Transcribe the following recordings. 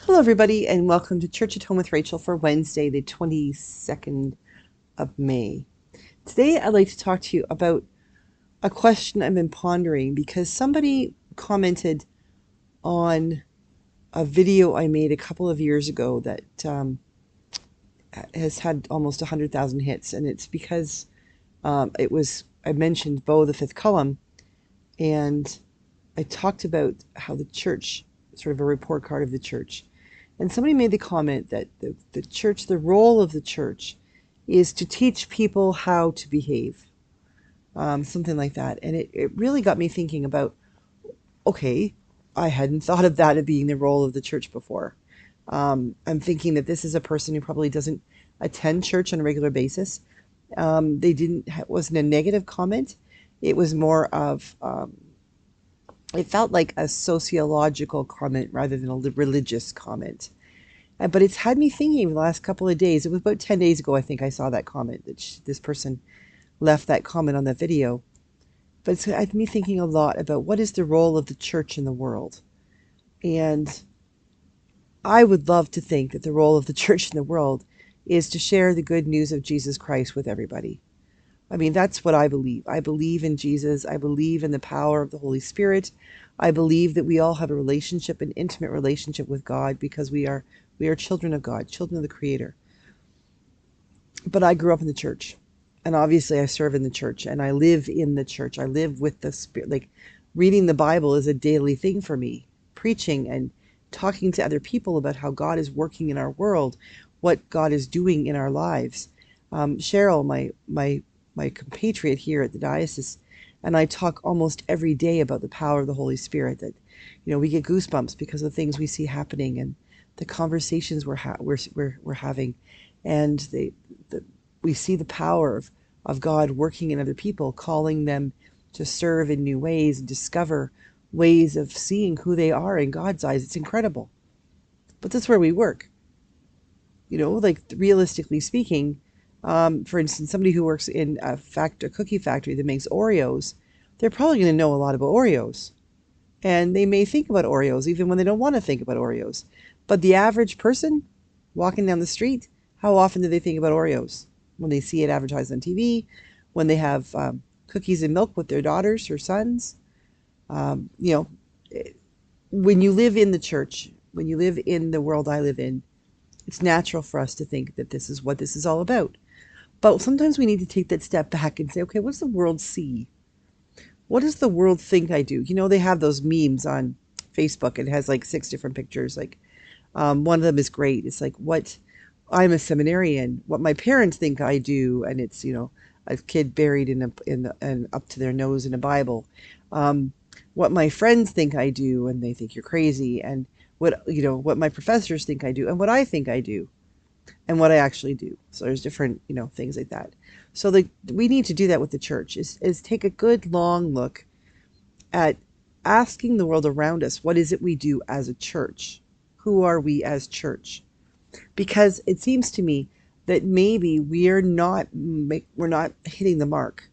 Hello, everybody, and welcome to Church at Home with Rachel for Wednesday, the 22nd of May. Today, I'd like to talk to you about a question I've been pondering because somebody commented on a video I made a couple of years ago that has had almost 100,000 hits, and it's because I mentioned Bo the Fifth Column, and I talked about how the church, sort of a report card of the church. And somebody made the comment that the church, the role of the church is to teach people how to behave, something like that. And it really got me thinking about, okay, I hadn't thought of that as being the role of the church before. I'm thinking that this is a person who probably doesn't attend church on a regular basis. It wasn't a negative comment. It was more of, it felt like a sociological comment rather than a religious comment. But it's had me thinking the last couple of days. It was about 10 days ago, I think I saw that comment, that this person left that comment on that video. But it's had me thinking a lot about what is the role of the church in the world. And I would love to think that the role of the church in the world is to share the good news of Jesus Christ with everybody. I mean, that's what I believe. I believe in Jesus. I believe in the power of the Holy Spirit. I believe that we all have a relationship, an intimate relationship with God because we are children of God, children of the Creator. But I grew up in the church, and obviously I serve in the church, and I live in the church. I live with the Spirit. Like, reading the Bible is a daily thing for me. Preaching and talking to other people about how God is working in our world, what God is doing in our lives. Cheryl, my compatriot here at the diocese, and I talk almost every day about the power of the Holy Spirit. That, we get goosebumps because of the things we see happening and the conversations we're having, and we see the power of God working in other people, calling them to serve in new ways and discover ways of seeing who they are in God's eyes. It's incredible. But that's where we work. Like, realistically speaking, for instance, somebody who works in a cookie factory that makes Oreos, they're probably going to know a lot about Oreos. And they may think about Oreos even when they don't want to think about Oreos. But the average person walking down the street, how often do they think about Oreos? When they see it advertised on TV, when they have cookies and milk with their daughters or sons. Um, you know, when you live in the church, when you live in the world I live in, it's natural for us to think that this is what this is all about. But sometimes we need to take that step back and say, okay, what does the world see? What does the world think I do? They have those memes on Facebook. It has like 6 different pictures. Like, one of them is great. It's like, what I'm a seminarian, what my parents think I do, and it's a kid buried and up to their nose in a Bible. What my friends think I do, and they think you're crazy, and what my professors think I do, and what I think I do, and what I actually do. So there's different things like that. So we need to do that with the church. Is take a good long look at asking the world around us, what is it we do as a church? Who are we as church? Because it seems to me that maybe we're not hitting the mark.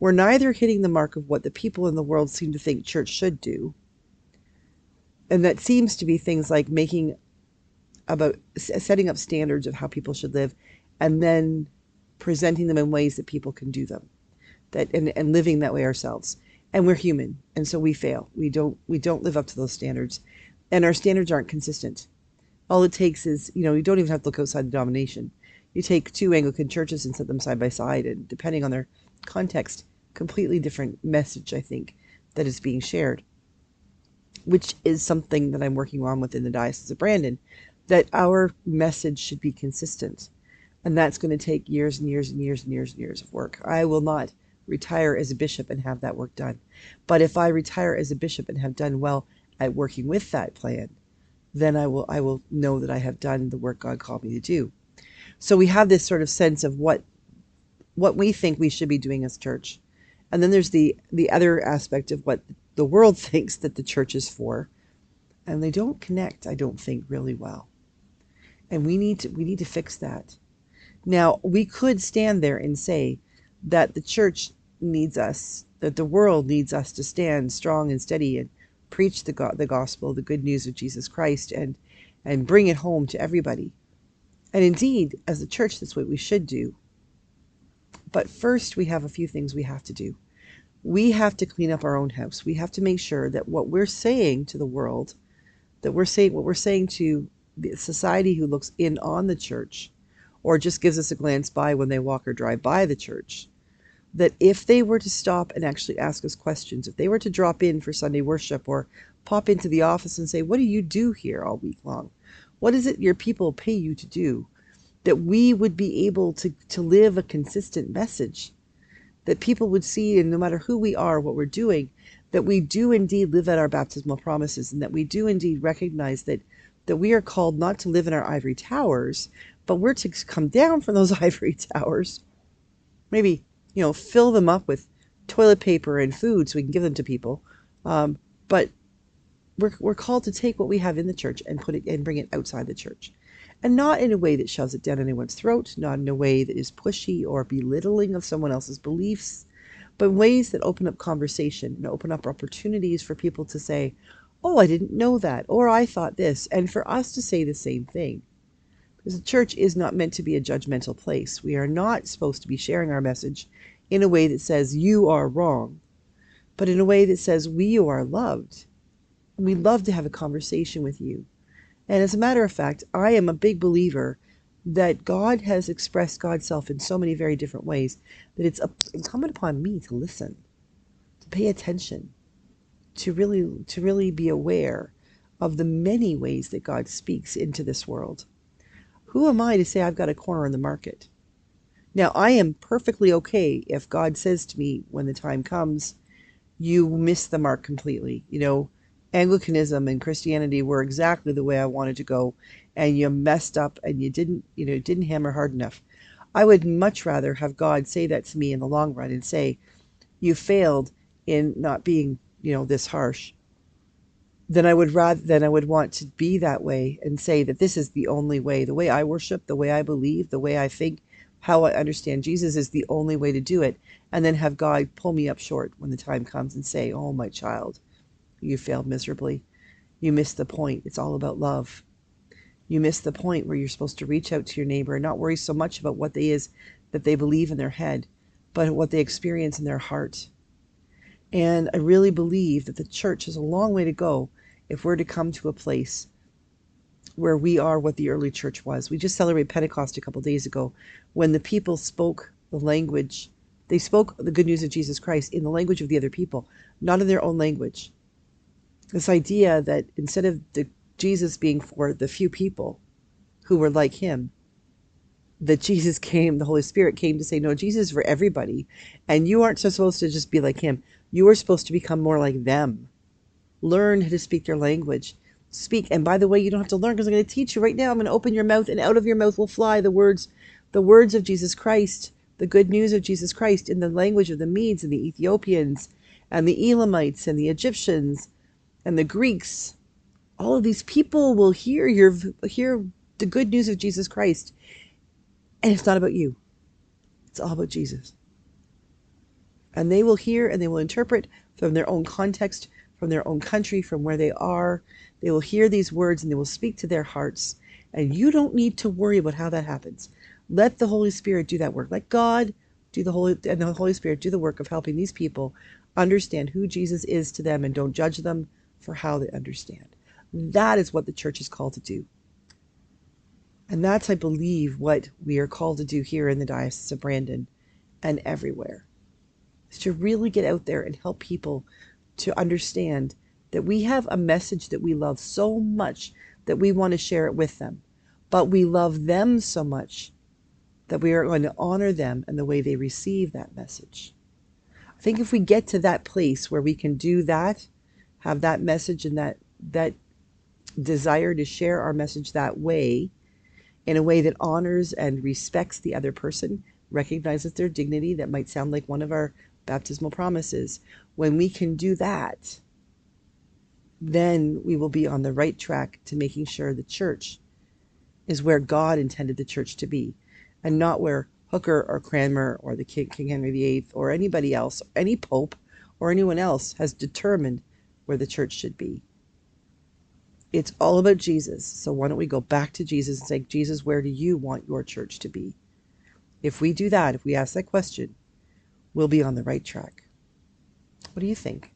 We're neither hitting the mark of what the people in the world seem to think church should do, and that seems to be things like setting up standards of how people should live, and then presenting them in ways that people can do them, and living that way ourselves. And we're human, and so we fail. We don't live up to those standards, and our standards aren't consistent. All it takes is, you don't even have to look outside the denomination. You take 2 Anglican churches and set them side by side, and depending on their context, completely different message, I think, that is being shared, which is something that I'm working on within the Diocese of Brandon, that our message should be consistent. And that's going to take years and years and years and years and years of work. I will not retire as a bishop and have that work done. But if I retire as a bishop and have done well at working with that plan, then I will know that I have done the work God called me to do. So we have this sort of sense of what we think we should be doing as church. And then there's the other aspect of what the world thinks that the church is for. And they don't connect, I don't think, really well. And we need to fix that. Now, we could stand there and say that the church needs us, that the world needs us to stand strong and steady and preach the gospel, the good news of Jesus Christ, and and bring it home to everybody. And indeed, as a church, that's what we should do. But first, we have a few things we have to do. We have to clean up our own house. We have to make sure that what we're saying to the world, that what we're saying to the society who looks in on the church, or just gives us a glance by when they walk or drive by the church, that if they were to stop and actually ask us questions, if they were to drop in for Sunday worship or pop into the office and say, what do you do here all week long? What is it your people pay you to do? That we would be able to live a consistent message, that people would see, and no matter who we are, what we're doing, that we do indeed live out our baptismal promises, and that we do indeed recognize that we are called not to live in our ivory towers, but we're to come down from those ivory towers, maybe, fill them up with toilet paper and food so we can give them to people. But we're called to take what we have in the church and put it and bring it outside the church. And not in a way that shoves it down anyone's throat, not in a way that is pushy or belittling of someone else's beliefs, but ways that open up conversation and open up opportunities for people to say, oh, I didn't know that, or I thought this, and for us to say the same thing. Because the church is not meant to be a judgmental place. We are not supposed to be sharing our message in a way that says you are wrong, but in a way that says you are loved. We love to have a conversation with you. And as a matter of fact, I am a big believer that God has expressed God's self in so many very different ways that it's incumbent upon me to listen, to pay attention, to really be aware of the many ways that God speaks into this world. Who am I to say I've got a corner in the market? Now, I am perfectly okay if God says to me when the time comes, you miss the mark completely. Anglicanism and Christianity were exactly the way I wanted to go, and you messed up and you didn't hammer hard enough. I would much rather have God say that to me in the long run and say, you failed in not being, this harsh. Then I would want to be that way and say that this is the only way. The way I worship, the way I believe, the way I think, how I understand Jesus is the only way to do it. And then have God pull me up short when the time comes and say, oh, my child, you failed miserably. You missed the point. It's all about love. You missed the point where you're supposed to reach out to your neighbor and not worry so much about what they is that they believe in their head, but what they experience in their heart. And I really believe that the church has a long way to go if we're to come to a place where we are what the early church was. We just celebrated Pentecost a couple days ago when the people spoke the language. They spoke the good news of Jesus Christ in the language of the other people, not in their own language. This idea that instead of Jesus being for the few people who were like him, that the Holy Spirit came to say, no, Jesus is for everybody. And you aren't supposed to just be like him. You are supposed to become more like them. Learn how to speak their language. Speak. And by the way, you don't have to learn because I'm going to teach you right now. I'm going to open your mouth and out of your mouth will fly the words of Jesus Christ, the good news of Jesus Christ in the language of the Medes and the Ethiopians and the Elamites and the Egyptians and the Greeks. All of these people will hear the good news of Jesus Christ. And it's not about you. It's all about Jesus. And they will hear and they will interpret from their own context, from their own country, from where they are. They will hear these words and they will speak to their hearts. And you don't need to worry about how that happens. Let the Holy Spirit do that work. Let God do the Holy Spirit do the work of helping these people understand who Jesus is to them and don't judge them for how they understand. That is what the church is called to do. And that's, I believe, what we are called to do here in the Diocese of Brandon and everywhere. Is to really get out there and help people to understand that we have a message that we love so much that we want to share it with them. But we love them so much that we are going to honor them and the way they receive that message. I think if we get to that place where we can do that, have that message and that desire to share our message that way, in a way that honors and respects the other person, recognizes their dignity, that might sound like one of our baptismal promises. When we can do that, then we will be on the right track to making sure the church is where God intended the church to be, and not where Hooker or Cranmer or the King Henry VIII or anybody else, any pope or anyone else has determined where the church should be. It's all about Jesus. So why don't we go back to Jesus and say, Jesus, where do you want your church to be? If we do that, if we ask that question, we'll be on the right track. What do you think?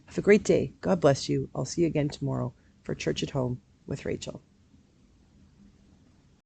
Have a great day. God bless you. I'll see you again tomorrow for Church at Home with Rachel.